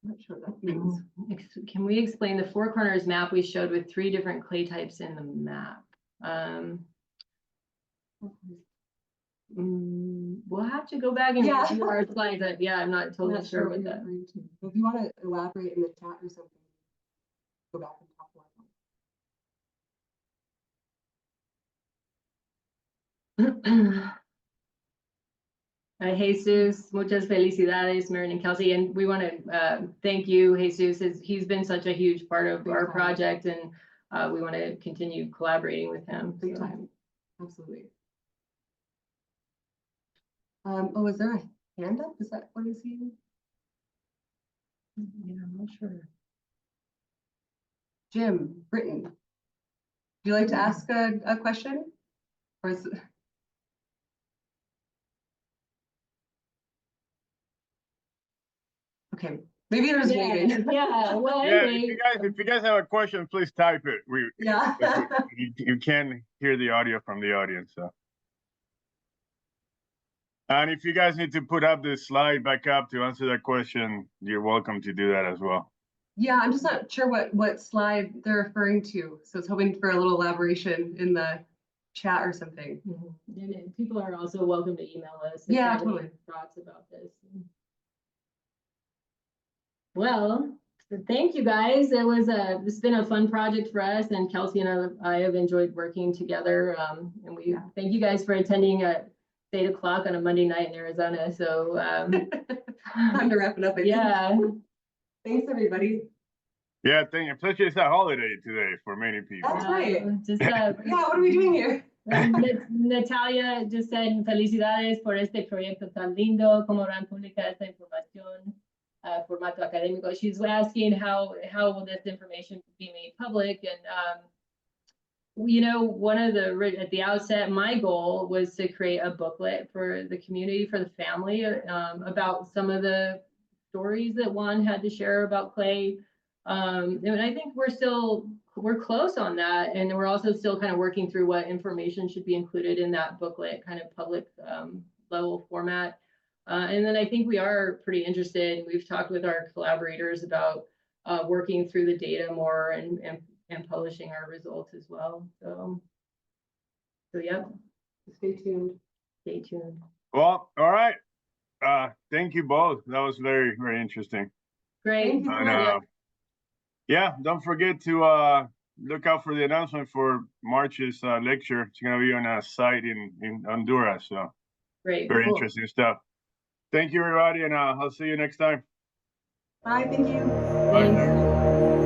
I'm not sure what that means. Can we explain the four corners map we showed with 3 different clay types in the map? We'll have to go back and review our slides. Yeah, I'm not totally sure what that. If you want to elaborate in the chat or something, go back and talk about Jesus, muchas felicidades, Maren and Kelsey. And we want to thank you, Jesus. He's been such a huge part of our project, and we want to continue collaborating with him. Big time. Absolutely. Oh, is there a hand up? Is that what he's saying? Yeah, I'm not sure. Jim, Britton, would you like to ask a question? Or is okay, maybe there's waiting. Yeah, well, Yeah, anyway. if you guys have a question, please type it. Yeah. You can hear the audio from the audience. So. And if you guys need to put up the slide back up to answer that question, you're welcome to do that as well. Yeah, I'm just not sure what slide they're referring to. So it's hoping for a little elaboration in the chat or something. And people are also welcome to email us. If Yeah, they have any totally. thoughts about this. Well, thank you guys. It's been a fun project for us, and Kelsey and I have enjoyed working together. And we thank you guys for attending at 8 o'clock on a Monday night in Arizona. So Time to wrap it up. yeah. Thanks, everybody. Yeah, thank you. Especially it's a holiday today for many people. That's right. Just Yeah, what are we doing here? Natalia just said felicidades por este proyecto tan lindo. ¿Cómo harán pública esta información? Formato académico. She's asking how will this information be made public, and you know, one of the at the outset, my goal was to create a booklet for the community, for the family, about some of the stories that Juan had to share about clay. And I think we're close on that, and we're also still kind of working through what information should be included in that booklet, kind of public level format. And then I think we are pretty interested. We've talked with our collaborators about working through the data more and publishing our results as well. So yeah. Stay tuned. Stay tuned. Well, all right. Thank you both. That was very, very interesting. Great. Thank you. And, yeah, don't forget to look out for the announcement for March's lecture. It's going to be on a site in Honduras. So Great. very Cool. interesting stuff. Thank you, everybody, and I'll see you next time. Bye. Thank you. Bye. Thanks.